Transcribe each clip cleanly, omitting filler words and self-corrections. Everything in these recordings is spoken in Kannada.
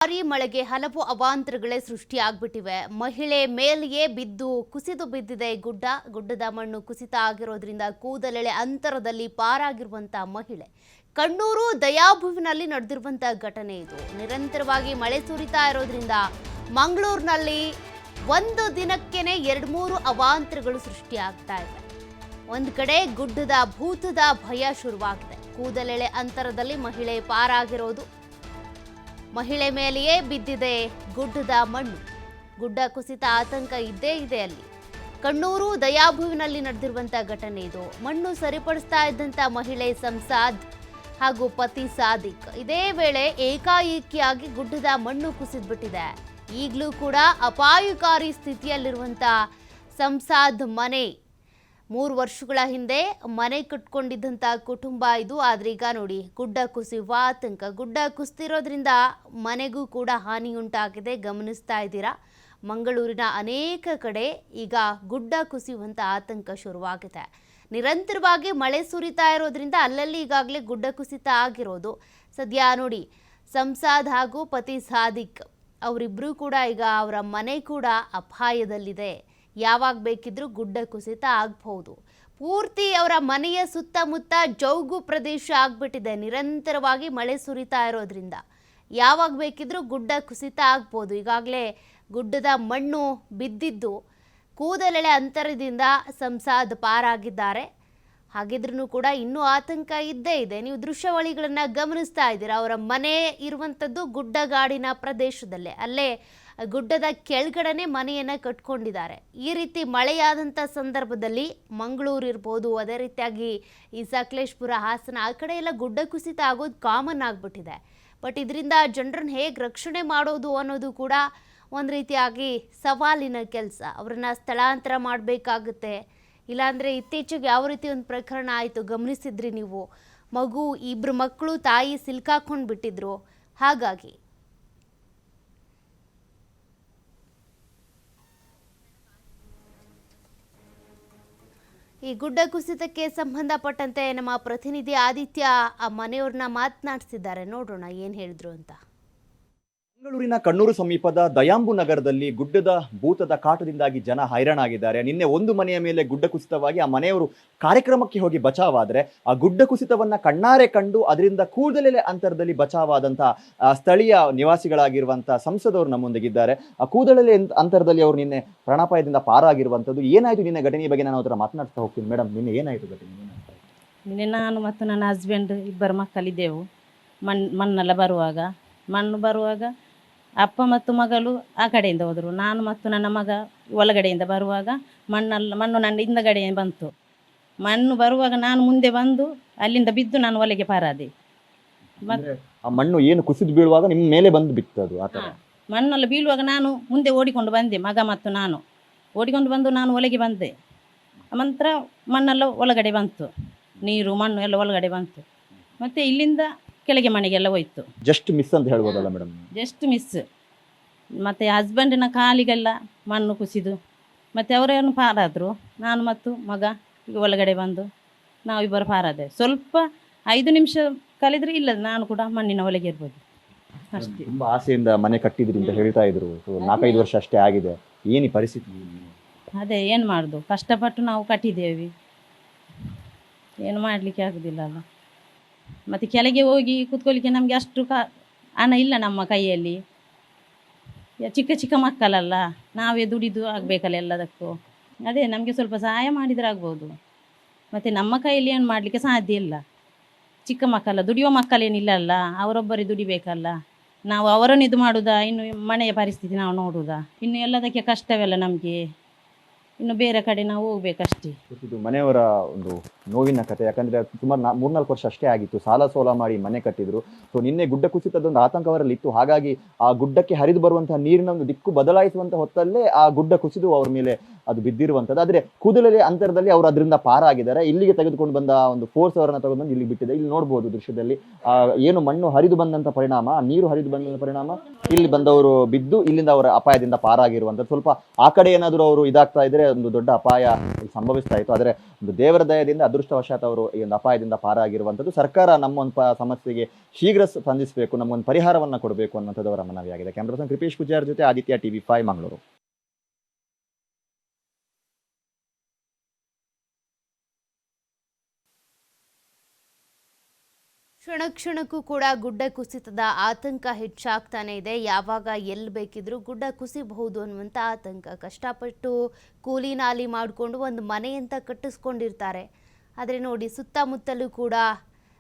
ಭಾರೀ ಮಳೆಗೆ ಹಲವು ಅವಾಂತರಗಳೇ ಸೃಷ್ಟಿಯಾಗ್ಬಿಟ್ಟಿವೆ. ಮಹಿಳೆ ಮೇಲೆಯೇ ಕುಸಿದು ಬಿದ್ದಿದೆ ಗುಡ್ಡದ ಮಣ್ಣು ಕುಸಿತ ಆಗಿರೋದ್ರಿಂದ ಕೂದಲೆಳೆ ಅಂತರದಲ್ಲಿ ಪಾರಾಗಿರುವಂತ ಮಹಿಳೆ. ಕಣ್ಣೂರು ದಯಾಭುವಿನಲ್ಲಿ ನಡೆದಿರುವಂತ ಘಟನೆ ಇದು. ನಿರಂತರವಾಗಿ ಮಳೆ ಸುರಿತಾ ಇರೋದ್ರಿಂದ ಮಂಗಳೂರಿನಲ್ಲಿ ಒಂದು ದಿನಕ್ಕೇನೆ 2-3 ಅವಾಂತರಗಳು ಸೃಷ್ಟಿಯಾಗ್ತಾ ಇವೆ. ಒಂದು ಕಡೆ ಗುಡ್ಡದ ಭೂತದ ಭಯ ಶುರುವಾಗಿದೆ. ಕೂದಲೆಳೆ ಅಂತರದಲ್ಲಿ ಮಹಿಳೆ ಪಾರಾಗಿರೋದು, ಮಹಿಳೆ ಮೇಲೆಯೇ ಬಿದ್ದಿದೆ ಗುಡ್ಡದ ಮಣ್ಣು. ಗುಡ್ಡ ಕುಸಿತ ಆತಂಕ ಇದ್ದೇ ಇದೆ ಅಲ್ಲಿ. ಕಣ್ಣೂರು ದಯಾಭುವಿನಲ್ಲಿ ನಡೆದಿರುವಂತ ಘಟನೆ ಇದು. ಮಣ್ಣು ಸರಿಪಡಿಸ್ತಾ ಇದ್ದಂತ ಮಹಿಳೆ ಸಂಸಾದ್ ಹಾಗೂ ಪತಿ ಸಾದಿಕ್ ಇದೇ ವೇಳೆ ಏಕಾಏಕಿಯಾಗಿ ಗುಡ್ಡದ ಮಣ್ಣು ಕುಸಿದ್ಬಿಟ್ಟಿದೆ. ಈಗಲೂ ಕೂಡ ಅಪಾಯಕಾರಿ ಸ್ಥಿತಿಯಲ್ಲಿರುವಂತ ಸಂಸಾದ್ ಮನೆ. 3 ವರ್ಷಗಳ ಹಿಂದೆ ಮನೆ ಕಟ್ಕೊಂಡಿದ್ದಂಥ ಕುಟುಂಬ ಇದು. ಆದ್ರೆ ಈಗ ನೋಡಿ ಗುಡ್ಡ ಕುಸಿಯುವ ಆತಂಕ. ಗುಡ್ಡ ಕುಸಿದಿರೋದ್ರಿಂದ ಮನೆಗೂ ಕೂಡ ಹಾನಿ ಉಂಟಾಗಿದೆ. ಗಮನಿಸ್ತಾ ಇದ್ದೀರಾ, ಮಂಗಳೂರಿನ ಅನೇಕ ಕಡೆ ಈಗ ಗುಡ್ಡ ಕುಸಿಯುವಂಥ ಆತಂಕ ಶುರುವಾಗಿದೆ. ನಿರಂತರವಾಗಿ ಮಳೆ ಸುರಿತಾ ಇರೋದ್ರಿಂದ ಅಲ್ಲಲ್ಲಿ ಈಗಾಗಲೇ ಗುಡ್ಡ ಕುಸಿತ ಆಗಿರೋದು. ಸದ್ಯ ನೋಡಿ ಸಂಸಾದ್ ಹಾಗೂ ಪತಿ ಸಾದಿಕ್ ಅವರಿಬ್ಬರೂ ಕೂಡ ಈಗ ಅವರ ಮನೆ ಕೂಡ ಅಪಾಯದಲ್ಲಿದೆ. ಯಾವಾಗ ಬೇಕಿದ್ರೂ ಗುಡ್ಡ ಕುಸಿತ ಆಗಬಹುದು. ಪೂರ್ತಿ ಅವರ ಮನೆಯ ಸುತ್ತಮುತ್ತ ಜೌಗು ಪ್ರದೇಶ ಆಗ್ಬಿಟ್ಟಿದೆ. ನಿರಂತರವಾಗಿ ಮಳೆ ಸುರಿತಾ ಇರೋದ್ರಿಂದ ಯಾವಾಗ ಬೇಕಿದ್ರೂ ಗುಡ್ಡ ಕುಸಿತ ಆಗ್ಬೋದು. ಈಗಾಗಲೇ ಗುಡ್ಡದ ಮಣ್ಣು ಬಿದ್ದಿದ್ದು ಕೂದಲೆಳೆ ಅಂತರದಿಂದ ಸಂಸಾದ್ ಪಾರಾಗಿದ್ದಾರೆ. ಹಾಗಿದ್ರೂ ಕೂಡ ಇನ್ನೂ ಆತಂಕ ಇದ್ದೇ ಇದೆ. ನೀವು ದೃಶ್ಯಾವಳಿಗಳನ್ನು ಗಮನಿಸ್ತಾ ಇದ್ದೀರಾ. ಅವರ ಮನೆ ಇರುವಂಥದ್ದು ಗುಡ್ಡಗಾಡಿನ ಪ್ರದೇಶದಲ್ಲೇ, ಅಲ್ಲೇ ಗುಡ್ಡದ ಕೆಳಗಡೆನೆ ಮನೆಯನ್ನು ಕಟ್ಕೊಂಡಿದ್ದಾರೆ. ಈ ರೀತಿ ಮಳೆಯಾದಂಥ ಸಂದರ್ಭದಲ್ಲಿ ಮಂಗಳೂರು ಇರ್ಬೋದು, ಅದೇ ರೀತಿಯಾಗಿ ಈ ಸಕಲೇಶ್ಪುರ, ಹಾಸನ ಆ ಕಡೆ ಎಲ್ಲ ಗುಡ್ಡ ಕುಸಿತ ಆಗೋದು ಕಾಮನ್ ಆಗಿಬಿಟ್ಟಿದೆ. ಬಟ್ ಇದರಿಂದ ಜನರನ್ನು ಹೇಗೆ ರಕ್ಷಣೆ ಮಾಡೋದು ಅನ್ನೋದು ಕೂಡ ಒಂದು ರೀತಿಯಾಗಿ ಸವಾಲಿನ ಕೆಲಸ. ಅವ್ರನ್ನ ಸ್ಥಳಾಂತರ ಮಾಡಬೇಕಾಗುತ್ತೆ. ಇಲ್ಲಾಂದರೆ ಇತ್ತೀಚೆಗೆ ಯಾವ ರೀತಿ ಒಂದು ಪ್ರಕರಣ ಆಯಿತು ಗಮನಿಸಿದ್ರಿ ನೀವು. ಇಬ್ಬರು ಮಕ್ಕಳು ತಾಯಿ ಸಿಲ್ಕಾಕೊಂಡು ಬಿಟ್ಟಿದ್ರು. ಹಾಗಾಗಿ ಈ ಗುಡ್ಡ ಕುಸಿತಕ್ಕೆ ಸಂಬಂಧಪಟ್ಟಂತೆ ನಮ್ಮ ಪ್ರತಿನಿಧಿ ಆದಿತ್ಯ ಆ ಮನೆಯವ್ರನ್ನ ಮಾತನಾಡಿಸಿದ್ದಾರೆ. ನೋಡೋಣ ಏನು ಹೇಳಿದ್ರು ಅಂತ. ಮಂಗಳೂರಿನ ಕಣ್ಣೂರು ಸಮೀಪದ ದಯಾಂಬು ನಗರದಲ್ಲಿ ಗುಡ್ಡದ ಭೂತದ ಕಾಟದಿಂದಾಗಿ ಜನ ಹೈರಾಣಾಗಿದ್ದಾರೆ. ನಿನ್ನೆ ಒಂದು ಮನೆಯ ಮೇಲೆ ಗುಡ್ಡ ಕುಸಿತವಾಗಿ ಆ ಮನೆಯವರು ಕಾರ್ಯಕ್ರಮಕ್ಕೆ ಹೋಗಿ ಬಚಾವಾದರೆ ಆ ಗುಡ್ಡ ಕುಸಿತವನ್ನ ಕಣ್ಣಾರೆ ಕಂಡು ಅದರಿಂದ ಕೂದಲೆಳೆ ಅಂತರದಲ್ಲಿ ಬಚಾವಾದಂತಹ ಸ್ಥಳೀಯ ನಿವಾಸಿಗಳಾಗಿರುವಂತಹ ಸಂಸದವರು ನಮ್ಮೊಂದಿಗಿದ್ದಾರೆ. ಆ ಕೂದಲೆಳೆ ಅಂತರದಲ್ಲಿ ಅವರು ನಿನ್ನೆ ಪ್ರಾಣಾಪಾಯದಿಂದ ಪಾರಾಗಿರುವಂಥದ್ದು. ಏನಾಯ್ತು ನಿನ್ನೆ ಘಟನೆಯ ಬಗ್ಗೆ ನಾನು ಅವರ ಮಾತನಾಡ್ತಾ ಹೋಗ್ತೀನಿ. ಮೇಡಮ್, ನಿನ್ನೆ ಏನಾಯ್ತು ಘಟನೆ? ನಿನ್ನೆ ನಾನು ಮತ್ತು ನನ್ನ ಹಸ್ಬೆಂಡ್ ಇಬ್ಬರು ಮಕ್ಕಳಿದ್ದೆವು. ಮಣ್ಣೆಲ್ಲ ಬರುವಾಗ ಅಪ್ಪ ಮತ್ತು ಮಗಳು ಆ ಕಡೆಯಿಂದ ಹೋದರು. ನಾನು ಮತ್ತು ನನ್ನ ಮಗ ಒಳಗಡೆಯಿಂದ ಬರುವಾಗ ಮಣ್ಣು ನನ್ನ ಹಿಂದಗಡೆ ಬಂತು. ಮಣ್ಣು ಬರುವಾಗ ನಾನು ಮುಂದೆ ಬಂದು ಅಲ್ಲಿಂದ ಬಿದ್ದು ನಾನು ಒಳಗೆ ಪಾರಾದೆ. ಆ ಮಣ್ಣು ಏನು ಕುಸಿದು ಬೀಳುವಾಗ ನಿಮ್ಮ ಮೇಲೆ ಬಂದು ಬಿತ್ತದು? ಮಣ್ಣೆಲ್ಲ ಬೀಳುವಾಗ ನಾನು ಮುಂದೆ ಓಡಿಕೊಂಡು ಬಂದೆ. ಮಗ ಮತ್ತು ನಾನು ಓಡಿಕೊಂಡು ಬಂದು ನಾನು ಒಳಗೆ ಬಂದೆ. ನಂತರ ಮಣ್ಣೆಲ್ಲ ಒಳಗಡೆ ಬಂತು, ನೀರು ಮಣ್ಣು ಎಲ್ಲ ಒಳಗಡೆ ಬಂತು. ಮತ್ತು ಇಲ್ಲಿಂದ ಕೆಳಗೆ ಮನೆಗೆಲ್ಲ ಹೋಯ್ತು. ಜಸ್ಟ್ ಮಿಸ್ ಅಂತ ಹೇಳ್ಬೋದಲ್ಲ ಮೇಡಮ್? Just miss. ಮತ್ತು ಹಸ್ಬೆಂಡಿನ ಕಾಲಿಗೆಲ್ಲ ಮಣ್ಣು ಕುಸಿದು ಮತ್ತು ಅವರೇನು ಪಾರಾದರು. ನಾನು ಮತ್ತು ಮಗ ಈಗ ಒಳಗಡೆ ಬಂದು ನಾವಿಬ್ಬರು ಪಾರಾದೆ. ಸ್ವಲ್ಪ 5 ನಿಮಿಷ ಕಳೆದ್ರೆ ಇಲ್ಲ ನಾನು ಕೂಡ ಮಣ್ಣಿನ ಒಳಗೆ ಇರ್ಬೋದು ಅಷ್ಟೇ. ತುಂಬ ಆಸೆಯಿಂದ ಮನೆ ಕಟ್ಟಿದ್ರಿ ಅಂತ ಹೇಳ್ತಾ ಇದ್ರು. 4-5 ವರ್ಷ ಅಷ್ಟೇ ಆಗಿದೆ. ಏನು ಪರಿಸ್ಥಿತಿ? ಅದೇ ಏನು ಮಾಡೋದು, ಕಷ್ಟಪಟ್ಟು ನಾವು ಕಟ್ಟಿದ್ದೇವೆ, ಏನು ಮಾಡಲಿಕ್ಕೆ ಆಗೋದಿಲ್ಲ ಅಲ್ಲ. ಮತ್ತು ಕೆಳಗೆ ಹೋಗಿ ಕೂತ್ಕೊಳ್ಳಿಕ್ಕೆ ನಮಗೆ ಅಷ್ಟು ಹಣ ಇಲ್ಲ ನಮ್ಮ ಕೈಯಲ್ಲಿ. ಚಿಕ್ಕ ಮಕ್ಕಳಲ್ಲ, ನಾವೇ ದುಡಿದು ಆಗಬೇಕಲ್ಲ ಎಲ್ಲದಕ್ಕೂ. ಅದೇ ನಮಗೆ ಸ್ವಲ್ಪ ಸಹಾಯ ಮಾಡಿದರೆ ಆಗ್ಬೋದು. ಮತ್ತು ನಮ್ಮ ಕೈಯಲ್ಲಿ ಏನು ಮಾಡಲಿಕ್ಕೆ ಸಾಧ್ಯ ಇಲ್ಲ. ಚಿಕ್ಕ ಮಕ್ಕಳ ದುಡಿಯುವ ಮಕ್ಕಳೇನಿಲ್ಲ ಅಲ್ಲ, ಅವರೊಬ್ಬರೇ ದುಡಿಬೇಕಲ್ಲ. ನಾವು ಅವರನ್ನು ಇದು ಮಾಡೋದಾ, ಇನ್ನು ಮನೆಯ ಪರಿಸ್ಥಿತಿ ನಾವು ನೋಡೋದಾ? ಇನ್ನು ಎಲ್ಲದಕ್ಕೆ ಕಷ್ಟವಲ್ಲ ನಮಗೆ. ಇನ್ನು ಬೇರೆ ಕಡೆ ನಾವು ಹೋಗ್ಬೇಕಷ್ಟೇ. ಇದು ಮನೆಯವರ ಒಂದು ನೋವಿನ ಕಥೆ. ಯಾಕಂದ್ರೆ ಸುಮಾರು 3-4 ವರ್ಷ ಅಷ್ಟೇ ಆಗಿತ್ತು. ಸಾಲ ಸೋಲ ಮಾಡಿ ಮನೆ ಕಟ್ಟಿದ್ರು. ಸೊ ನಿನ್ನೆ ಗುಡ್ಡ ಕುಸಿತದೊಂದು ಆತಂಕ ಅವರಲ್ಲಿ ಇತ್ತು. ಹಾಗಾಗಿ ಆ ಗುಡ್ಡಕ್ಕೆ ಹರಿದು ಬರುವಂತಹ ನೀರಿನ ಒಂದು ದಿಕ್ಕು ಬದಲಾಯಿಸುವಂತ ಹೊತ್ತಲ್ಲೇ ಆ ಗುಡ್ಡ ಕುಸಿದು ಅವ್ರ ಮೇಲೆ ಅದು ಬಿದ್ದಿರುವಂಥದ್ದು. ಆದರೆ ಕೂದಲೆಳೆ ಅಂತರದಲ್ಲಿ ಅವರು ಅದರಿಂದ ಪಾರಾಗಿದ್ದಾರೆ. ಇಲ್ಲಿಗೆ ತೆಗೆದುಕೊಂಡು ಬಂದ ಒಂದು ಫೋರ್ಸ್ ಅವರನ್ನ ತೆಗೆದು ಬಂದು ಇಲ್ಲಿಗೆ ಬಿಟ್ಟಿದೆ. ಇಲ್ಲಿ ನೋಡ್ಬೋದು ದೃಶ್ಯದಲ್ಲಿ ಏನು ಮಣ್ಣು ಹರಿದು ಬಂದಂತ ಪರಿಣಾಮ, ನೀರು ಹರಿದು ಬಂದಂತ ಪರಿಣಾಮ ಇಲ್ಲಿ ಬಂದವರು ಬಿದ್ದು ಇಲ್ಲಿಂದ ಅವರ ಅಪಾಯದಿಂದ ಪಾರಾಗಿರುವಂಥದ್ದು. ಸ್ವಲ್ಪ ಆ ಕಡೆ ಏನಾದರೂ ಅವರು ಇದಾಗ್ತಾ ಇದ್ರೆ ಒಂದು ದೊಡ್ಡ ಅಪಾಯ ಸಂಭವಿಸ್ತಾ ಇತ್ತು. ಆದರೆ ಒಂದು ದೇವರ ದಯದಿಂದ ಅದೃಷ್ಟವಶಾತ್ ಅವರು ಈ ಒಂದು ಅಪಾಯದಿಂದ ಪಾರಾಗಿರುವಂಥದ್ದು. ಸರ್ಕಾರ ನಮ್ಮ ಒಂದು ಸಮಸ್ಯೆಗೆ ಶೀಘ್ರ ಸ್ಪಂದಿಸಬೇಕು, ನಮಗೊಂದು ಪರಿಹಾರವನ್ನ ಕೊಡಬೇಕು ಅನ್ನುವಂಥದ್ದು ಅವರ ಮನವಿಯಾಗಿದೆ. ಕ್ಯಾಮ್ರಾ ಪರ್ಸನ್ ಕೃಪೇಶ್ ಪೂಜಾರ್ ಜೊತೆ ಆದಿತ್ಯ TV5 ಮಂಗಳೂರು. ಕ್ಷಣ ಕ್ಷಣಕ್ಕೂ ಕೂಡ ಗುಡ್ಡ ಕುಸಿತದ ಆತಂಕ ಹೆಚ್ಚಾಗ್ತಾನೆ ಇದೆ. ಯಾವಾಗ ಎಲ್ಲಿ ಬೇಕಿದ್ರೂ ಗುಡ್ಡ ಕುಸಿಬಹುದು ಅನ್ನುವಂಥ ಆತಂಕ. ಕಷ್ಟಪಟ್ಟು ಕೂಲಿ ನಾಲಿ ಮಾಡಿಕೊಂಡು ಒಂದು ಮನೆ ಅಂತ ಕಟ್ಟಿಸ್ಕೊಂಡಿರ್ತಾರೆ. ಆದರೆ ನೋಡಿ, ಸುತ್ತಮುತ್ತಲೂ ಕೂಡ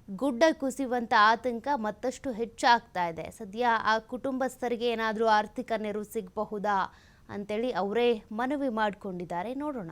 ಗುಡ್ಡ ಕುಸಿಯುವಂಥ ಆತಂಕ ಮತ್ತಷ್ಟು ಹೆಚ್ಚಾಗ್ತಾ ಇದೆ. ಸದ್ಯ ಆ ಕುಟುಂಬಸ್ಥರಿಗೆ ಏನಾದರೂ ಆರ್ಥಿಕ ನೆರವು ಸಿಗಬಹುದಾ ಅಂತೇಳಿ ಅವರೇ ಮನವಿ ಮಾಡಿಕೊಂಡಿದ್ದಾರೆ. ನೋಡೋಣ.